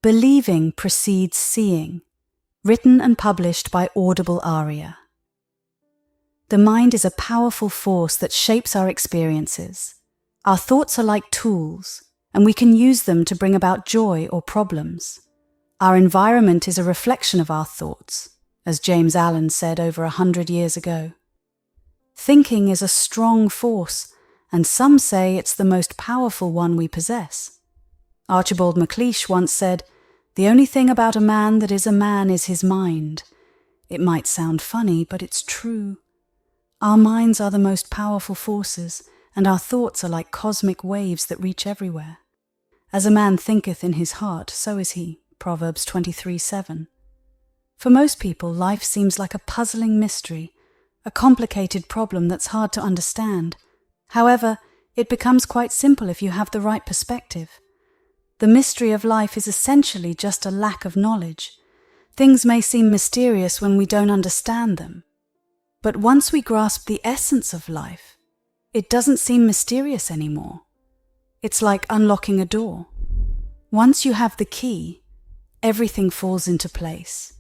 Believing precedes seeing. Written and published by Audible Aria. The mind is a powerful force that shapes our experiences. Our thoughts are like tools, and we can use them to bring about joy or problems. Our environment is a reflection of our thoughts, as James Allen said over 100 years ago. Thinking is a strong force, and some say it's the most powerful one we possess. Archibald MacLeish once said, "The only thing about a man that is a man is his mind." It might sound funny, but it's true. Our minds are the most powerful forces, and our thoughts are like cosmic waves that reach everywhere. As a man thinketh in his heart, so is he. Proverbs 23:7. For most people, life seems like a puzzling mystery, a complicated problem that's hard to understand. However, it becomes quite simple if you have the right perspective. The mystery of life is essentially just a lack of knowledge. Things may seem mysterious when we don't understand them. But once we grasp the essence of life, it doesn't seem mysterious anymore. It's like unlocking a door. Once you have the key, everything falls into place.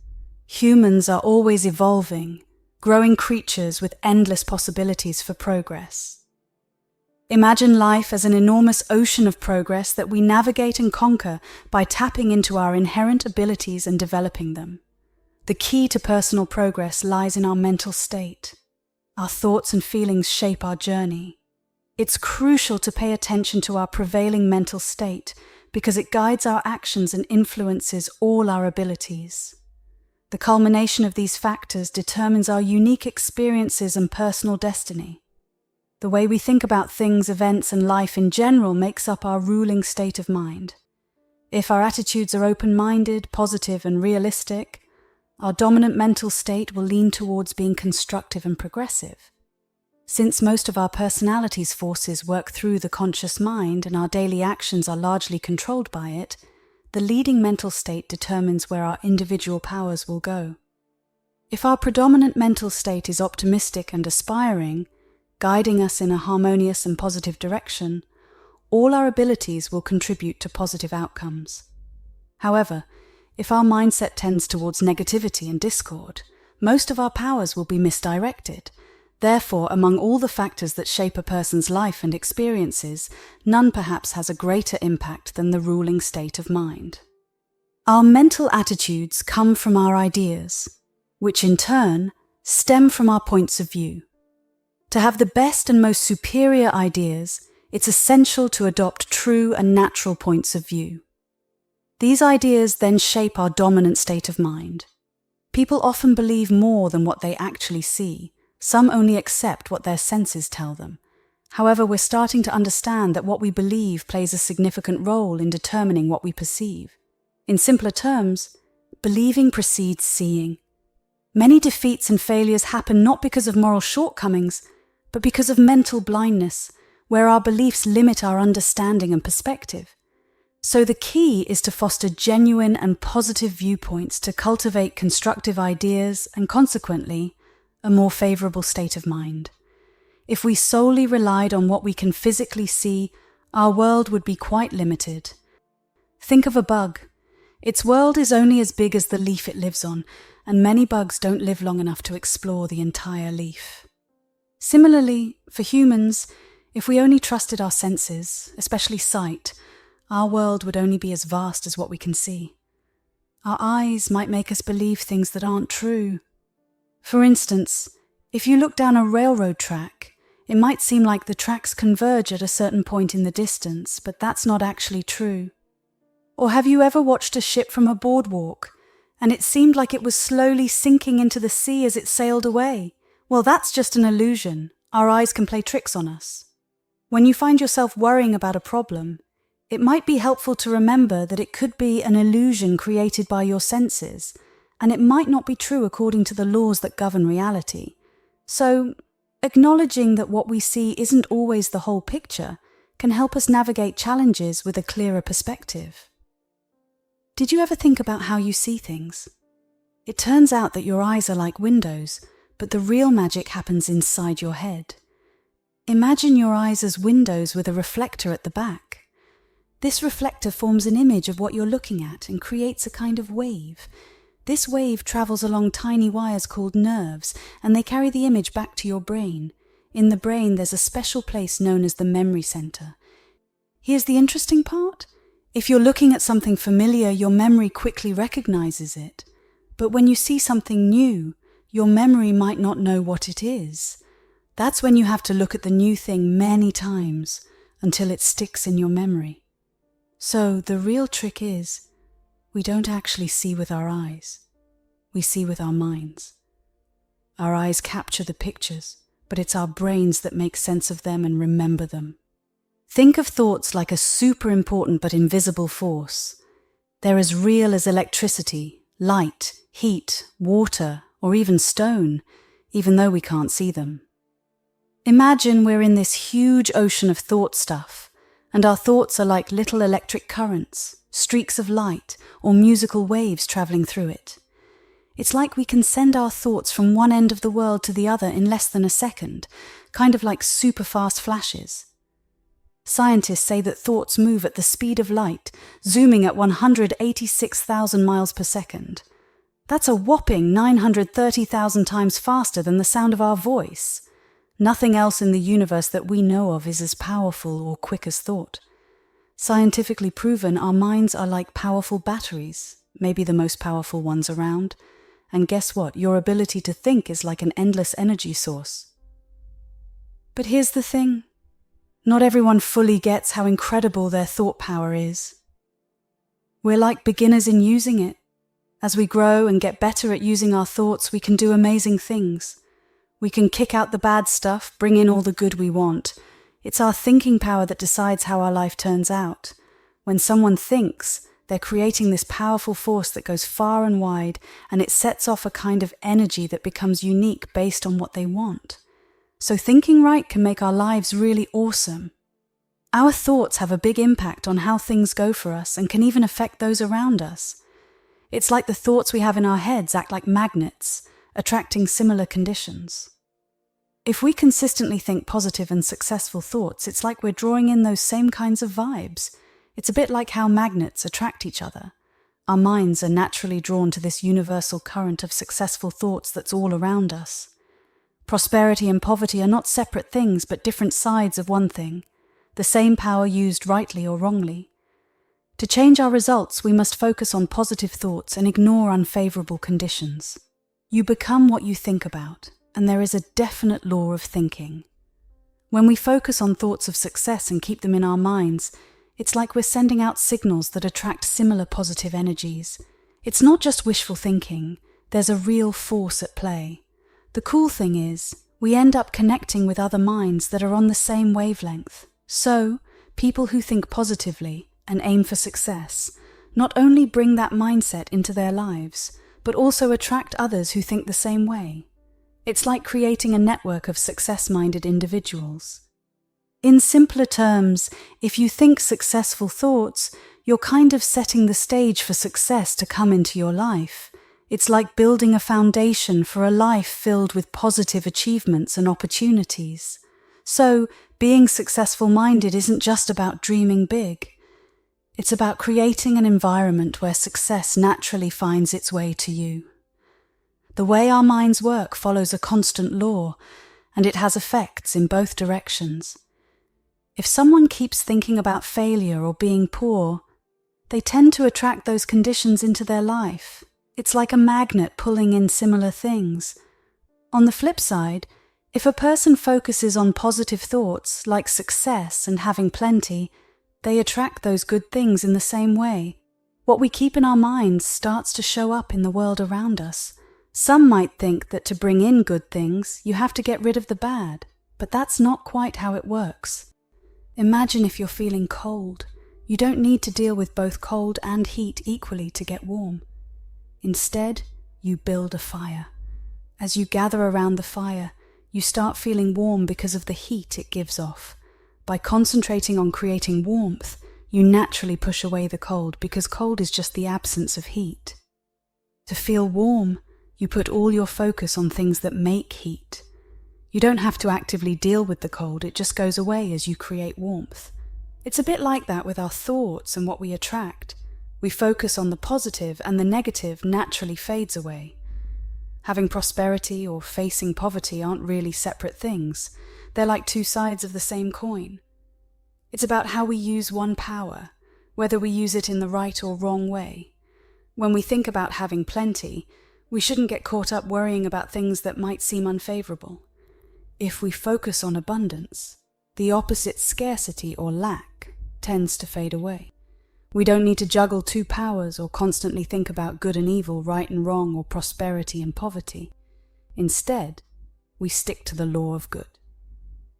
Humans are always evolving, growing creatures with endless possibilities for progress. Imagine life as an enormous ocean of progress that we navigate and conquer by tapping into our inherent abilities and developing them. The key to personal progress lies in our mental state. Our thoughts and feelings shape our journey. It's crucial to pay attention to our prevailing mental state because it guides our actions and influences all our abilities. The culmination of these factors determines our unique experiences and personal destiny. The way we think about things, events, and life in general makes up our ruling state of mind. If our attitudes are open-minded, positive, and realistic, our dominant mental state will lean towards being constructive and progressive. Since most of our personality's forces work through the conscious mind and our daily actions are largely controlled by it, the leading mental state determines where our individual powers will go. If our predominant mental state is optimistic and aspiring, guiding us in a harmonious and positive direction, all our abilities will contribute to positive outcomes. However, if our mindset tends towards negativity and discord, most of our powers will be misdirected. Therefore, among all the factors that shape a person's life and experiences, none perhaps has a greater impact than the ruling state of mind. Our mental attitudes come from our ideas, which in turn stem from our points of view. To have the best and most superior ideas, it's essential to adopt true and natural points of view. These ideas then shape our dominant state of mind. People often believe more than what they actually see. Some only accept what their senses tell them. However, we're starting to understand that what we believe plays a significant role in determining what we perceive. In simpler terms, believing precedes seeing. Many defeats and failures happen not because of moral shortcomings, but because of mental blindness, where our beliefs limit our understanding and perspective. So the key is to foster genuine and positive viewpoints to cultivate constructive ideas and, consequently, a more favorable state of mind. If we solely relied on what we can physically see, our world would be quite limited. Think of a bug. Its world is only as big as the leaf it lives on, and many bugs don't live long enough to explore the entire leaf. Similarly, for humans, if we only trusted our senses, especially sight, our world would only be as vast as what we can see. Our eyes might make us believe things that aren't true. For instance, if you look down a railroad track, it might seem like the tracks converge at a certain point in the distance, but that's not actually true. Or have you ever watched a ship from a boardwalk, and it seemed like it was slowly sinking into the sea as it sailed away? Well, that's just an illusion. Our eyes can play tricks on us. When you find yourself worrying about a problem, it might be helpful to remember that it could be an illusion created by your senses, and it might not be true according to the laws that govern reality. So, acknowledging that what we see isn't always the whole picture can help us navigate challenges with a clearer perspective. Did you ever think about how you see things? It turns out that your eyes are like windows, but the real magic happens inside your head. Imagine your eyes as windows with a reflector at the back. This reflector forms an image of what you're looking at and creates a kind of wave. This wave travels along tiny wires called nerves, and they carry the image back to your brain. In the brain, there's a special place known as the memory center. Here's the interesting part. If you're looking at something familiar, your memory quickly recognizes it. But when you see something new, your memory might not know what it is. That's when you have to look at the new thing many times until it sticks in your memory. So the real trick is, we don't actually see with our eyes. We see with our minds. Our eyes capture the pictures, but it's our brains that make sense of them and remember them. Think of thoughts like a super important but invisible force. They're as real as electricity, light, heat, water, or even stone, even though we can't see them. Imagine we're in this huge ocean of thought stuff, and our thoughts are like little electric currents, streaks of light, or musical waves traveling through it. It's like we can send our thoughts from one end of the world to the other in less than a second, kind of like super fast flashes. Scientists say that thoughts move at the speed of light, zooming at 186,000 miles per second. That's a whopping 930,000 times faster than the sound of our voice. Nothing else in the universe that we know of is as powerful or quick as thought. Scientifically proven, our minds are like powerful batteries, maybe the most powerful ones around. And guess what? Your ability to think is like an endless energy source. But here's the thing. Not everyone fully gets how incredible their thought power is. We're like beginners in using it. As we grow and get better at using our thoughts, we can do amazing things. We can kick out the bad stuff, bring in all the good we want. It's our thinking power that decides how our life turns out. When someone thinks, they're creating this powerful force that goes far and wide, and it sets off a kind of energy that becomes unique based on what they want. So thinking right can make our lives really awesome. Our thoughts have a big impact on how things go for us and can even affect those around us. It's like the thoughts we have in our heads act like magnets, attracting similar conditions. If we consistently think positive and successful thoughts, it's like we're drawing in those same kinds of vibes. It's a bit like how magnets attract each other. Our minds are naturally drawn to this universal current of successful thoughts that's all around us. Prosperity and poverty are not separate things, but different sides of one thing, the same power used rightly or wrongly. To change our results, we must focus on positive thoughts and ignore unfavorable conditions. You become what you think about, and there is a definite law of thinking. When we focus on thoughts of success and keep them in our minds, it's like we're sending out signals that attract similar positive energies. It's not just wishful thinking, there's a real force at play. The cool thing is, we end up connecting with other minds that are on the same wavelength. So, people who think positively and aim for success not only bring that mindset into their lives, but also attract others who think the same way. It's like creating a network of success-minded individuals. In simpler terms, if you think successful thoughts, you're kind of setting the stage for success to come into your life. It's like building a foundation for a life filled with positive achievements and opportunities. So, being successful-minded isn't just about dreaming big. It's about creating an environment where success naturally finds its way to you. The way our minds work follows a constant law, and it has effects in both directions. If someone keeps thinking about failure or being poor, they tend to attract those conditions into their life. It's like a magnet pulling in similar things. On the flip side, if a person focuses on positive thoughts like success and having plenty, they attract those good things in the same way. What we keep in our minds starts to show up in the world around us. Some might think that to bring in good things, you have to get rid of the bad, but that's not quite how it works. Imagine if you're feeling cold. You don't need to deal with both cold and heat equally to get warm. Instead, you build a fire. As you gather around the fire, you start feeling warm because of the heat it gives off. By concentrating on creating warmth, you naturally push away the cold because cold is just the absence of heat. To feel warm, you put all your focus on things that make heat. You don't have to actively deal with the cold, it just goes away as you create warmth. It's a bit like that with our thoughts and what we attract. We focus on the positive and the negative naturally fades away. Having prosperity or facing poverty aren't really separate things. They're like two sides of the same coin. It's about how we use one power, whether we use it in the right or wrong way. When we think about having plenty, we shouldn't get caught up worrying about things that might seem unfavorable. If we focus on abundance, the opposite, scarcity or lack, tends to fade away. We don't need to juggle two powers or constantly think about good and evil, right and wrong, or prosperity and poverty. Instead, we stick to the law of good.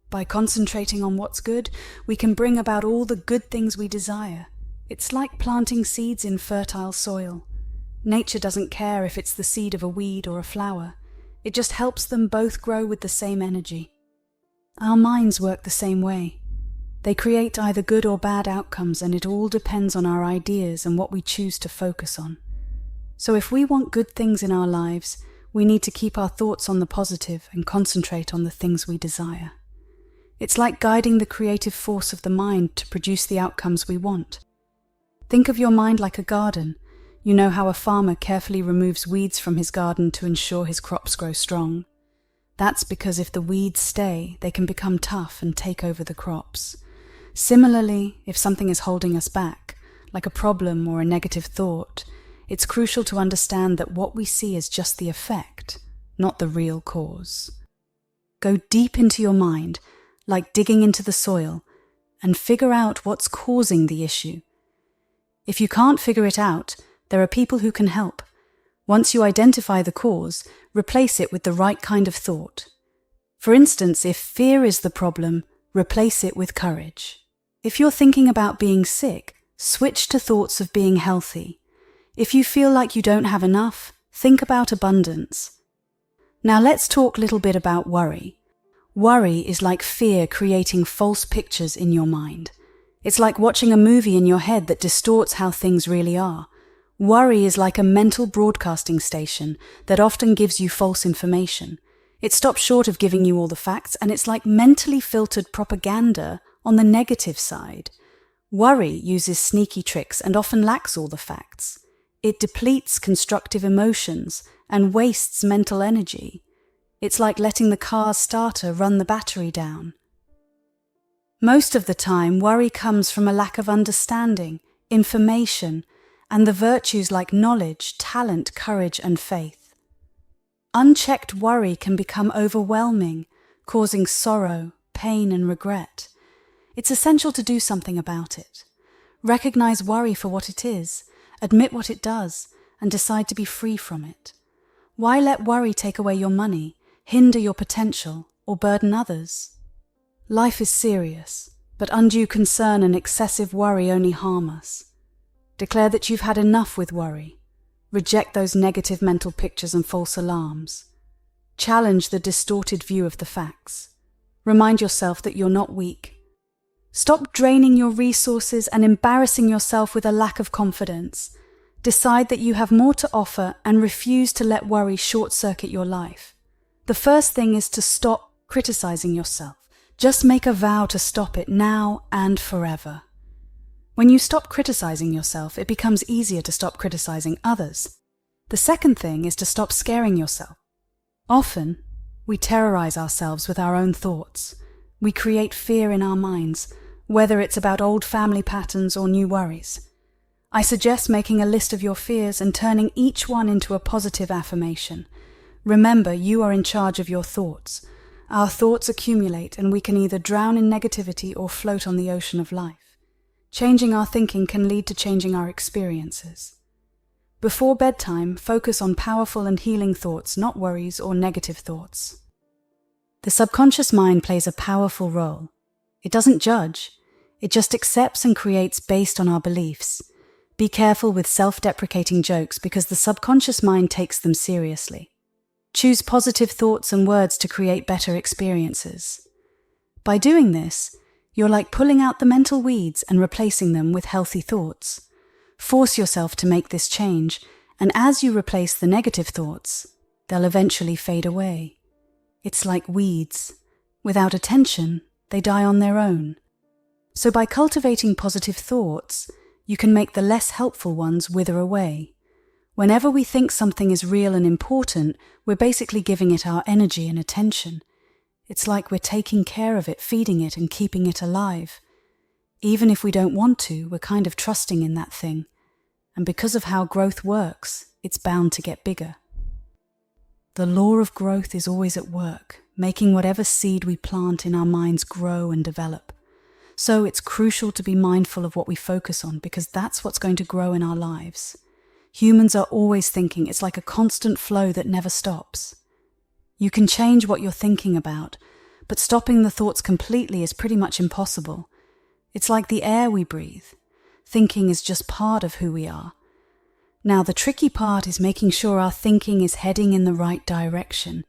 By concentrating on what's good, we can bring about all the good things we desire. It's like planting seeds in fertile soil. Nature doesn't care if it's the seed of a weed or a flower. It just helps them both grow with the same energy. Our minds work the same way. They create either good or bad outcomes, and it all depends on our ideas and what we choose to focus on. So if we want good things in our lives, we need to keep our thoughts on the positive and concentrate on the things we desire. It's like guiding the creative force of the mind to produce the outcomes we want. Think of your mind like a garden. You know how a farmer carefully removes weeds from his garden to ensure his crops grow strong. That's because if the weeds stay, they can become tough and take over the crops. Similarly, if something is holding us back, like a problem or a negative thought, it's crucial to understand that what we see is just the effect, not the real cause. Go deep into your mind, like digging into the soil, and figure out what's causing the issue. If you can't figure it out, there are people who can help. Once you identify the cause, replace it with the right kind of thought. For instance, if fear is the problem, replace it with courage. If you're thinking about being sick, switch to thoughts of being healthy. If you feel like you don't have enough, think about abundance. Now let's talk a little bit about worry. Worry is like fear creating false pictures in your mind. It's like watching a movie in your head that distorts how things really are. Worry is like a mental broadcasting station that often gives you false information. It stops short of giving you all the facts, and it's like mentally filtered propaganda on the negative side. Worry uses sneaky tricks and often lacks all the facts. It depletes constructive emotions and wastes mental energy. It's like letting the car's starter run the battery down. Most of the time, worry comes from a lack of understanding, information, and the virtues like knowledge, talent, courage, and faith. Unchecked worry can become overwhelming, causing sorrow, pain, and regret. It's essential to do something about it. Recognize worry for what it is, admit what it does, and decide to be free from it. Why let worry take away your money, hinder your potential, or burden others? Life is serious, but undue concern and excessive worry only harm us. Declare that you've had enough with worry. Reject those negative mental pictures and false alarms. Challenge the distorted view of the facts. Remind yourself that you're not weak. Stop draining your resources and embarrassing yourself with a lack of confidence. Decide that you have more to offer and refuse to let worry short-circuit your life. The first thing is to stop criticizing yourself. Just make a vow to stop it now and forever. When you stop criticizing yourself, it becomes easier to stop criticizing others. The second thing is to stop scaring yourself. Often, we terrorize ourselves with our own thoughts. We create fear in our minds, whether it's about old family patterns or new worries. I suggest making a list of your fears and turning each one into a positive affirmation. Remember, you are in charge of your thoughts. Our thoughts accumulate, and we can either drown in negativity or float on the ocean of life. Changing our thinking can lead to changing our experiences. Before bedtime, focus on powerful and healing thoughts, not worries or negative thoughts. The subconscious mind plays a powerful role. It doesn't judge. It just accepts and creates based on our beliefs. Be careful with self-deprecating jokes because the subconscious mind takes them seriously. Choose positive thoughts and words to create better experiences. By doing this, you're like pulling out the mental weeds and replacing them with healthy thoughts. Force yourself to make this change, and as you replace the negative thoughts, they'll eventually fade away. It's like weeds. Without attention, they die on their own. So by cultivating positive thoughts, you can make the less helpful ones wither away. Whenever we think something is real and important, we're basically giving it our energy and attention. It's like we're taking care of it, feeding it, and keeping it alive. Even if we don't want to, we're kind of trusting in that thing. And because of how growth works, it's bound to get bigger. The law of growth is always at work, making whatever seed we plant in our minds grow and develop. So it's crucial to be mindful of what we focus on, because that's what's going to grow in our lives. Humans are always thinking. It's like a constant flow that never stops. You can change what you're thinking about, but stopping the thoughts completely is pretty much impossible. It's like the air we breathe. Thinking is just part of who we are. Now, the tricky part is making sure our thinking is heading in the right direction,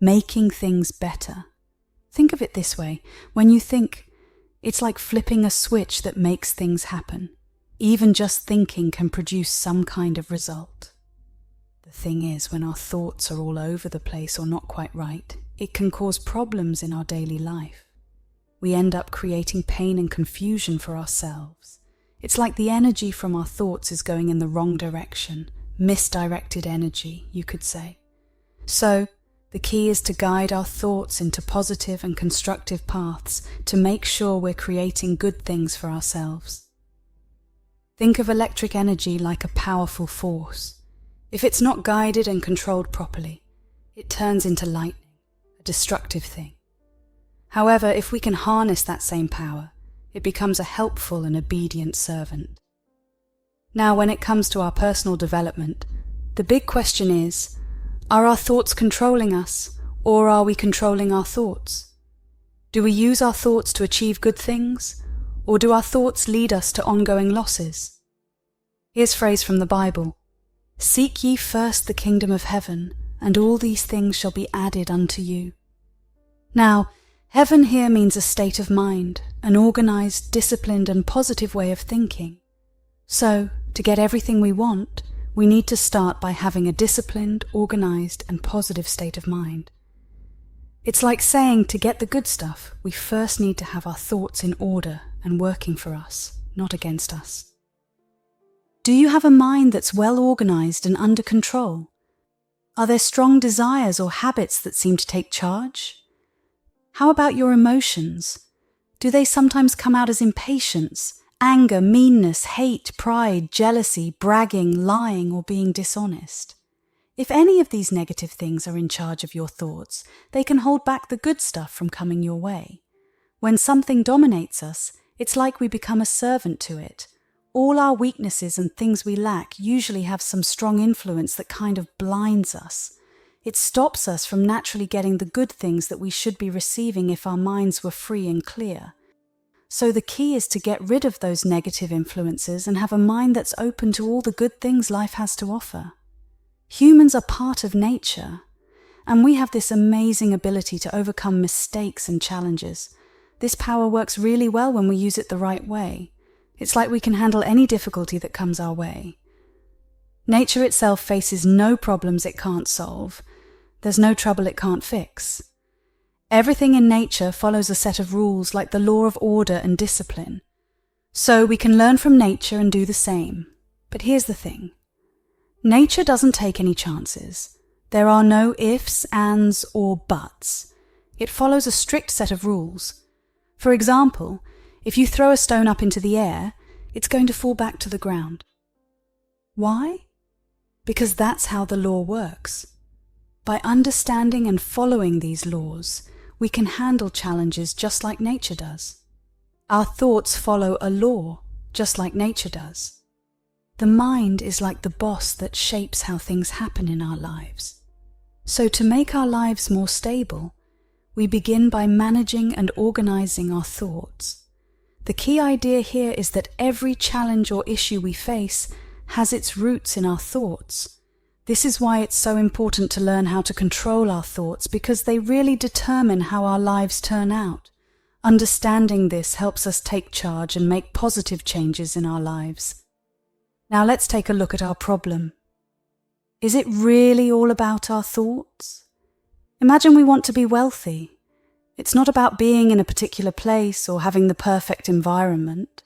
making things better. Think of it this way. When you think, it's like flipping a switch that makes things happen. Even just thinking can produce some kind of result. The thing is, when our thoughts are all over the place or not quite right, it can cause problems in our daily life. We end up creating pain and confusion for ourselves. It's like the energy from our thoughts is going in the wrong direction, misdirected energy, you could say. So, the key is to guide our thoughts into positive and constructive paths to make sure we're creating good things for ourselves. Think of electric energy like a powerful force. If it's not guided and controlled properly, it turns into lightning, a destructive thing. However, if we can harness that same power, it becomes a helpful and obedient servant. Now, when it comes to our personal development, the big question is, are our thoughts controlling us, or are we controlling our thoughts? Do we use our thoughts to achieve good things, or do our thoughts lead us to ongoing losses? Here's a phrase from the Bible: "Seek ye first the kingdom of heaven, and all these things shall be added unto you." Now, heaven here means a state of mind, an organized, disciplined, and positive way of thinking. So, to get everything we want, we need to start by having a disciplined, organized, and positive state of mind. It's like saying, to get the good stuff, we first need to have our thoughts in order and working for us, not against us. Do you have a mind that's well organized and under control? Are there strong desires or habits that seem to take charge? How about your emotions? Do they sometimes come out as impatience, anger, meanness, hate, pride, jealousy, bragging, lying, or being dishonest? If any of these negative things are in charge of your thoughts, they can hold back the good stuff from coming your way. When something dominates us, it's like we become a servant to it. All our weaknesses and things we lack usually have some strong influence that kind of blinds us. It stops us from naturally getting the good things that we should be receiving if our minds were free and clear. So the key is to get rid of those negative influences and have a mind that's open to all the good things life has to offer. Humans are part of nature, and we have this amazing ability to overcome mistakes and challenges. This power works really well when we use it the right way. It's like we can handle any difficulty that comes our way. Nature itself faces no problems it can't solve. There's no trouble it can't fix. Everything in nature follows a set of rules like the law of order and discipline. So we can learn from nature and do the same. But here's the thing. Nature doesn't take any chances. There are no ifs, ands, or buts. It follows a strict set of rules. For example, if you throw a stone up into the air, it's going to fall back to the ground. Why? Because that's how the law works. By understanding and following these laws, we can handle challenges just like nature does. Our thoughts follow a law, just like nature does. The mind is like the boss that shapes how things happen in our lives. So to make our lives more stable, we begin by managing and organizing our thoughts. The key idea here is that every challenge or issue we face has its roots in our thoughts. This is why it's so important to learn how to control our thoughts, because they really determine how our lives turn out. Understanding this helps us take charge and make positive changes in our lives. Now let's take a look at our problem. Is it really all about our thoughts? Imagine we want to be wealthy. It's not about being in a particular place or having the perfect environment.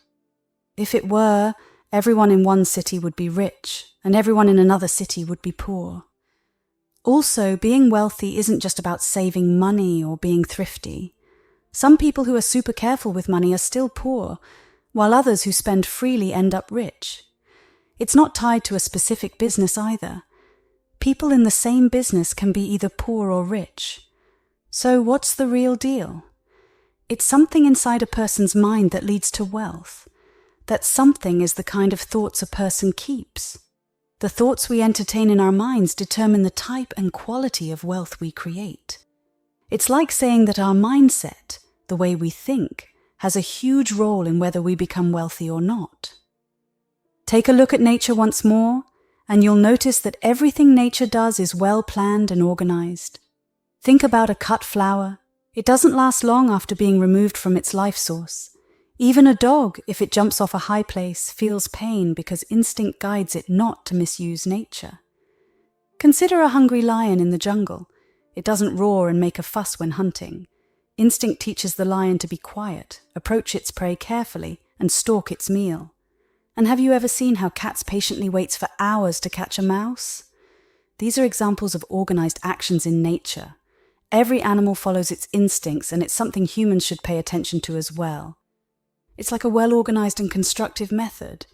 If it were, everyone in one city would be rich, and everyone in another city would be poor. Also, being wealthy isn't just about saving money or being thrifty. Some people who are super careful with money are still poor, while others who spend freely end up rich. It's not tied to a specific business either. People in the same business can be either poor or rich. So what's the real deal? It's something inside a person's mind that leads to wealth. That something is the kind of thoughts a person keeps. The thoughts we entertain in our minds determine the type and quality of wealth we create. It's like saying that our mindset, the way we think, has a huge role in whether we become wealthy or not. Take a look at nature once more, and you'll notice that everything nature does is well planned and organized. Think about a cut flower. It doesn't last long after being removed from its life source. Even a dog, if it jumps off a high place, feels pain because instinct guides it not to misuse nature. Consider a hungry lion in the jungle. It doesn't roar and make a fuss when hunting. Instinct teaches the lion to be quiet, approach its prey carefully, and stalk its meal. And have you ever seen how cats patiently waits for hours to catch a mouse? These are examples of organized actions in nature. Every animal follows its instincts, and it's something humans should pay attention to as well. It's like a well-organized and constructive method.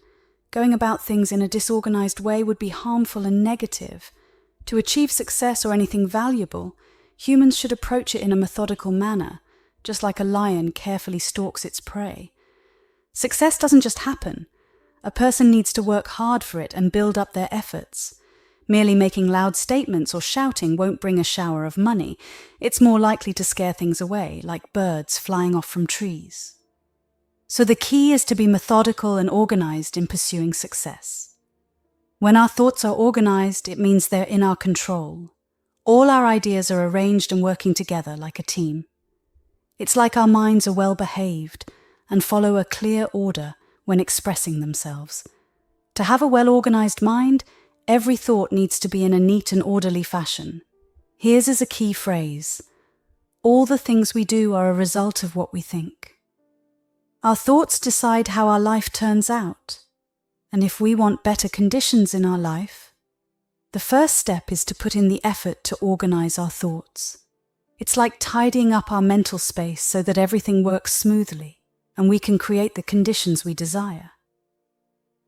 Going about things in a disorganized way would be harmful and negative. To achieve success or anything valuable, humans should approach it in a methodical manner, just like a lion carefully stalks its prey. Success doesn't just happen. A person needs to work hard for it and build up their efforts. Merely making loud statements or shouting won't bring a shower of money. It's more likely to scare things away, like birds flying off from trees. So the key is to be methodical and organized in pursuing success. When our thoughts are organized, it means they're in our control. All our ideas are arranged and working together like a team. It's like our minds are well behaved and follow a clear order when expressing themselves. To have a well-organized mind, every thought needs to be in a neat and orderly fashion. Here's is a key phrase. All the things we do are a result of what we think. Our thoughts decide how our life turns out. And if we want better conditions in our life, the first step is to put in the effort to organize our thoughts. It's like tidying up our mental space so that everything works smoothly and we can create the conditions we desire.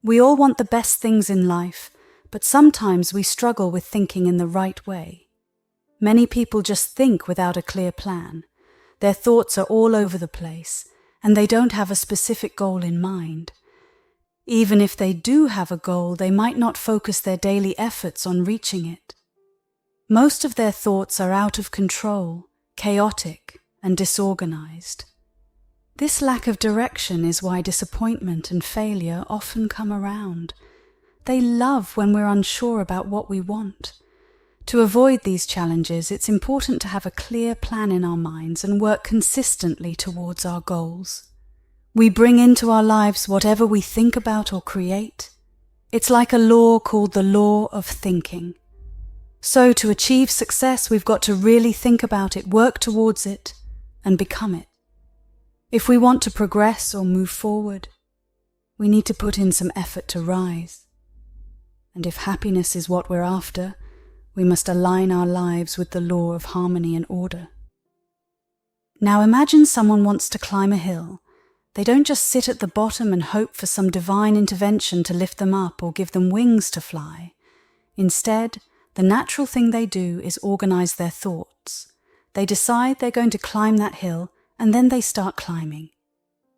We all want the best things in life, but sometimes we struggle with thinking in the right way. Many people just think without a clear plan. Their thoughts are all over the place, and they don't have a specific goal in mind. Even if they do have a goal, they might not focus their daily efforts on reaching it. Most of their thoughts are out of control, chaotic, and disorganized. This lack of direction is why disappointment and failure often come around. They love when we're unsure about what we want. To avoid these challenges, it's important to have a clear plan in our minds and work consistently towards our goals. We bring into our lives whatever we think about or create. It's like a law called the law of thinking. So to achieve success, we've got to really think about it, work towards it, and become it. If we want to progress or move forward, we need to put in some effort to rise. And if happiness is what we're after, we must align our lives with the law of harmony and order. Now imagine someone wants to climb a hill. They don't just sit at the bottom and hope for some divine intervention to lift them up or give them wings to fly. Instead, the natural thing they do is organize their thoughts. They decide they're going to climb that hill, and then they start climbing.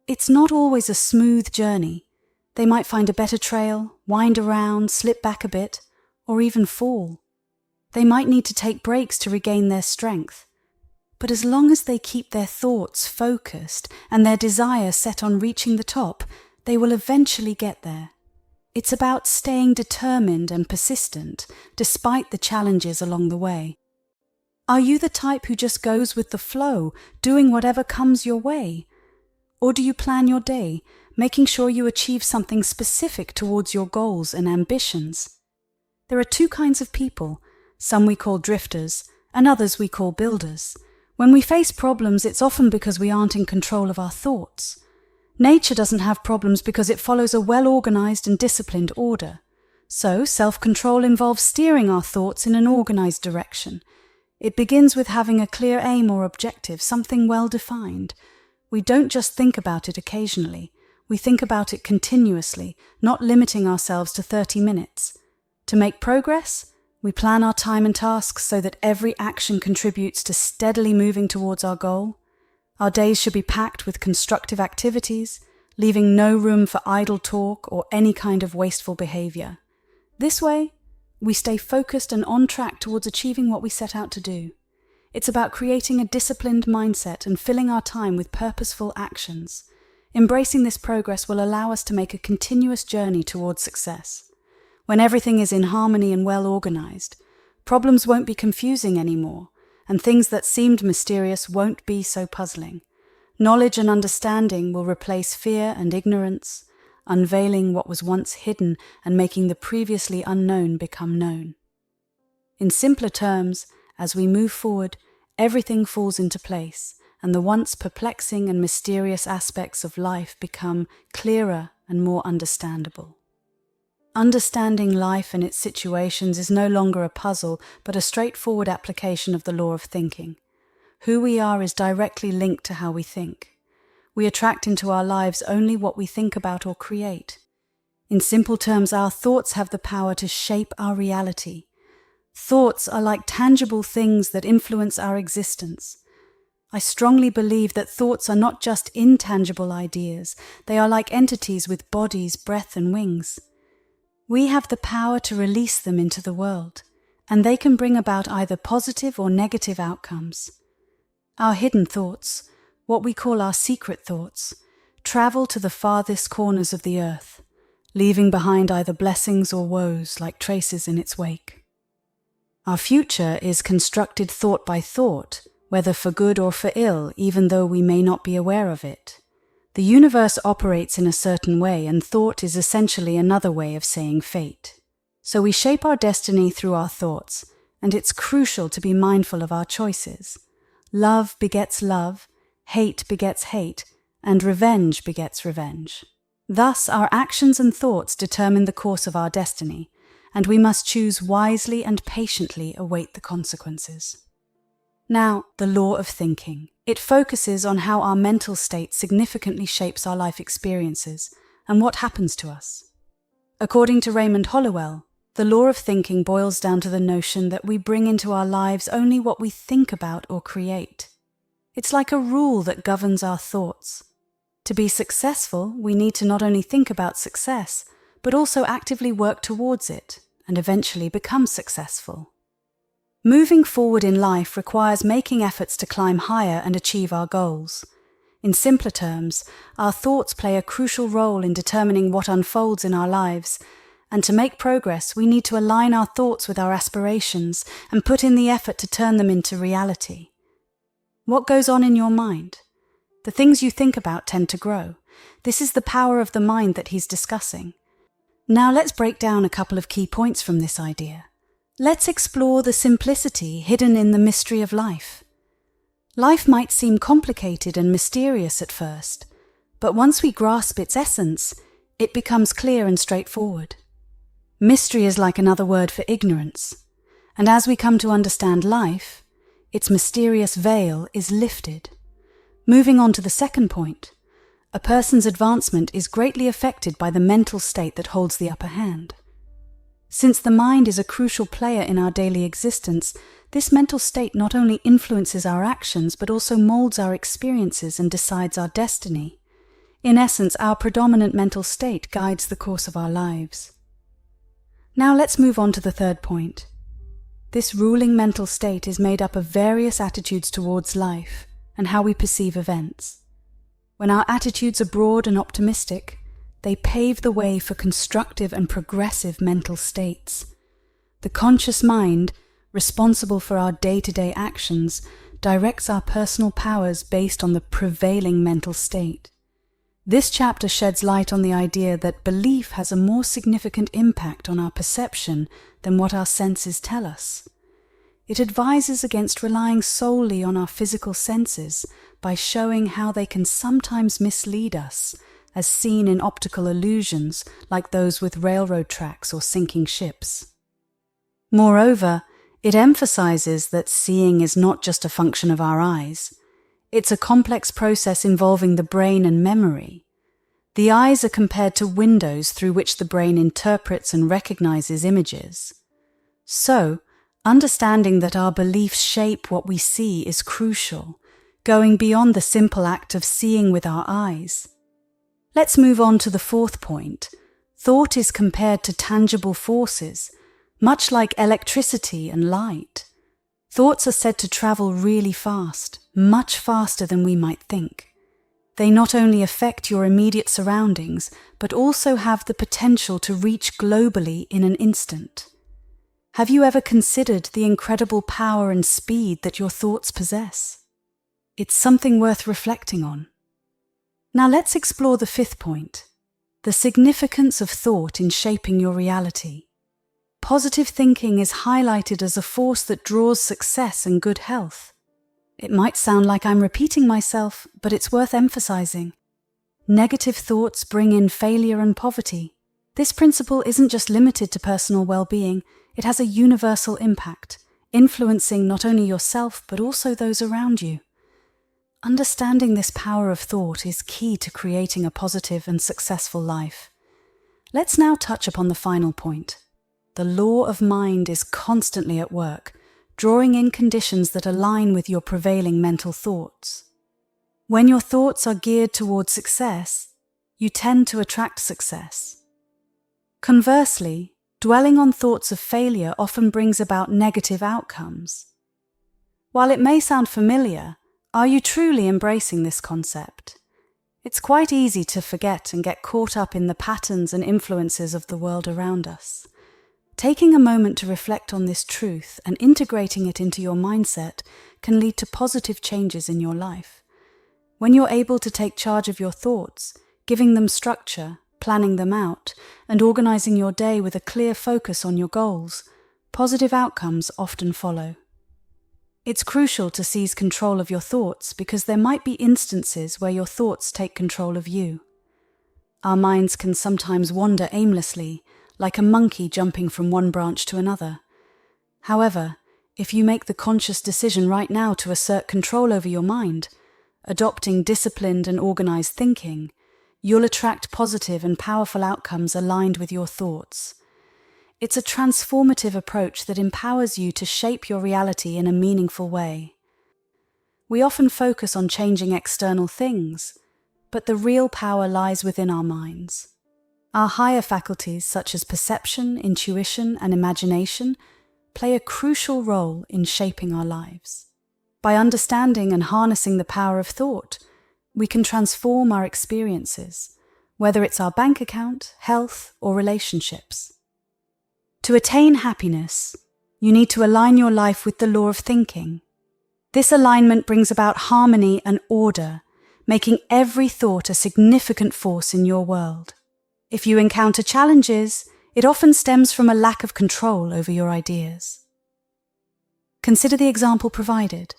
It's not always a smooth journey. They might find a better trail, wind around, slip back a bit, or even fall. They might need to take breaks to regain their strength. But as long as they keep their thoughts focused and their desire set on reaching the top, they will eventually get there. It's about staying determined and persistent despite the challenges along the way. Are you the type who just goes with the flow, doing whatever comes your way? Or do you plan your day, making sure you achieve something specific towards your goals and ambitions? There are two kinds of people. Some we call drifters, and others we call builders. When we face problems, it's often because we aren't in control of our thoughts. Nature doesn't have problems because it follows a well-organized and disciplined order. So, self-control involves steering our thoughts in an organized direction. It begins with having a clear aim or objective, something well-defined. We don't just think about it occasionally. We think about it continuously, not limiting ourselves to 30 minutes. To make progress, we plan our time and tasks so that every action contributes to steadily moving towards our goal. Our days should be packed with constructive activities, leaving no room for idle talk or any kind of wasteful behavior. This way, we stay focused and on track towards achieving what we set out to do. It's about creating a disciplined mindset and filling our time with purposeful actions. Embracing this progress will allow us to make a continuous journey towards success. When everything is in harmony and well organized, problems won't be confusing anymore, and things that seemed mysterious won't be so puzzling. Knowledge and understanding will replace fear and ignorance, unveiling what was once hidden and making the previously unknown become known. In simpler terms, as we move forward, everything falls into place, and the once perplexing and mysterious aspects of life become clearer and more understandable. Understanding life and its situations is no longer a puzzle, but a straightforward application of the law of thinking. Who we are is directly linked to how we think. We attract into our lives only what we think about or create. In simple terms, our thoughts have the power to shape our reality. Thoughts are like tangible things that influence our existence. I strongly believe that thoughts are not just intangible ideas, they are like entities with bodies, breath, and wings. We have the power to release them into the world, and they can bring about either positive or negative outcomes. Our hidden thoughts, what we call our secret thoughts, travel to the farthest corners of the earth, leaving behind either blessings or woes like traces in its wake. Our future is constructed thought by thought, whether for good or for ill, even though we may not be aware of it. The universe operates in a certain way, and thought is essentially another way of saying fate. So we shape our destiny through our thoughts, and it's crucial to be mindful of our choices. Love begets love, hate begets hate, and revenge begets revenge. Thus, our actions and thoughts determine the course of our destiny, and we must choose wisely and patiently await the consequences. Now, the law of thinking. It focuses on how our mental state significantly shapes our life experiences and what happens to us. According to Raymond Hollowell, the law of thinking boils down to the notion that we bring into our lives only what we think about or create. It's like a rule that governs our thoughts. To be successful, we need to not only think about success, but also actively work towards it and eventually become successful. Moving forward in life requires making efforts to climb higher and achieve our goals. In simpler terms, our thoughts play a crucial role in determining what unfolds in our lives, and to make progress, we need to align our thoughts with our aspirations and put in the effort to turn them into reality. What goes on in your mind? The things you think about tend to grow. This is the power of the mind that he's discussing. Now let's break down a couple of key points from this idea. Let's explore the simplicity hidden in the mystery of life. Life might seem complicated and mysterious at first, but once we grasp its essence, it becomes clear and straightforward. Mystery is like another word for ignorance, and as we come to understand life, its mysterious veil is lifted. Moving on to the second point, a person's advancement is greatly affected by the mental state that holds the upper hand. Since the mind is a crucial player in our daily existence, this mental state not only influences our actions but also molds our experiences and decides our destiny. In essence, our predominant mental state guides the course of our lives. Now let's move on to the third point. This ruling mental state is made up of various attitudes towards life and how we perceive events. When our attitudes are broad and optimistic, they pave the way for constructive and progressive mental states. The conscious mind, responsible for our day-to-day actions, directs our personal powers based on the prevailing mental state. This chapter sheds light on the idea that belief has a more significant impact on our perception than what our senses tell us. It advises against relying solely on our physical senses by showing how they can sometimes mislead us, as seen in optical illusions like those with railroad tracks or sinking ships. Moreover, it emphasizes that seeing is not just a function of our eyes. It's a complex process involving the brain and memory. The eyes are compared to windows through which the brain interprets and recognizes images. So, understanding that our beliefs shape what we see is crucial, going beyond the simple act of seeing with our eyes. Let's move on to the fourth point. Thought is compared to tangible forces, much like electricity and light. Thoughts are said to travel really fast, much faster than we might think. They not only affect your immediate surroundings, but also have the potential to reach globally in an instant. Have you ever considered the incredible power and speed that your thoughts possess? It's something worth reflecting on. Now let's explore the fifth point, the significance of thought in shaping your reality. Positive thinking is highlighted as a force that draws success and good health. It might sound like I'm repeating myself, but it's worth emphasizing. Negative thoughts bring in failure and poverty. This principle isn't just limited to personal well-being, it has a universal impact, influencing not only yourself but also those around you. Understanding this power of thought is key to creating a positive and successful life. Let's now touch upon the final point. The law of mind is constantly at work, drawing in conditions that align with your prevailing mental thoughts. When your thoughts are geared towards success, you tend to attract success. Conversely, dwelling on thoughts of failure often brings about negative outcomes. While it may sound familiar, are you truly embracing this concept? It's quite easy to forget and get caught up in the patterns and influences of the world around us. Taking a moment to reflect on this truth and integrating it into your mindset can lead to positive changes in your life. When you're able to take charge of your thoughts, giving them structure, planning them out, and organizing your day with a clear focus on your goals, positive outcomes often follow. It's crucial to seize control of your thoughts because there might be instances where your thoughts take control of you. Our minds can sometimes wander aimlessly, like a monkey jumping from one branch to another. However, if you make the conscious decision right now to assert control over your mind, adopting disciplined and organized thinking, you'll attract positive and powerful outcomes aligned with your thoughts. It's a transformative approach that empowers you to shape your reality in a meaningful way. We often focus on changing external things, but the real power lies within our minds. Our higher faculties, such as perception, intuition, and imagination, play a crucial role in shaping our lives. By understanding and harnessing the power of thought, we can transform our experiences, whether it's our bank account, health, or relationships. To attain happiness, you need to align your life with the law of thinking. This alignment brings about harmony and order, making every thought a significant force in your world. If you encounter challenges, it often stems from a lack of control over your ideas. Consider the example provided.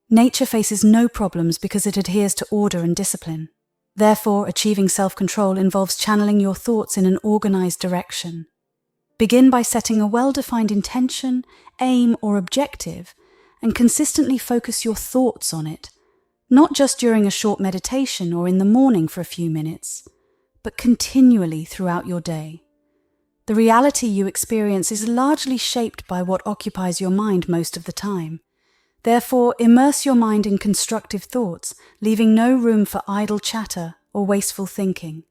Nature faces no problems because it adheres to order and discipline. Therefore, achieving self-control involves channeling your thoughts in an organized direction. Begin by setting a well-defined intention, aim, or objective, and consistently focus your thoughts on it, not just during a short meditation or in the morning for a few minutes, but continually throughout your day. The reality you experience is largely shaped by what occupies your mind most of the time. Therefore, immerse your mind in constructive thoughts, leaving no room for idle chatter or wasteful thinking.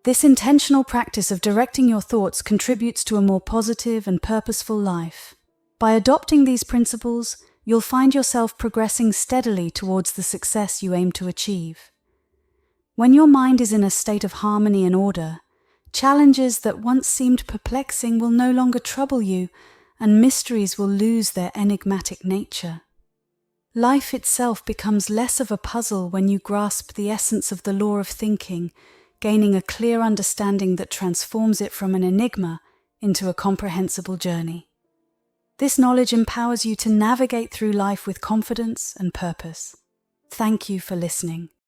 This intentional practice of directing your thoughts contributes to a more positive and purposeful life. By adopting these principles, you'll find yourself progressing steadily towards the success you aim to achieve. When your mind is in a state of harmony and order, challenges that once seemed perplexing will no longer trouble you, and mysteries will lose their enigmatic nature. Life itself becomes less of a puzzle when you grasp the essence of the law of thinking, gaining a clear understanding that transforms it from an enigma into a comprehensible journey. This knowledge empowers you to navigate through life with confidence and purpose. Thank you for listening.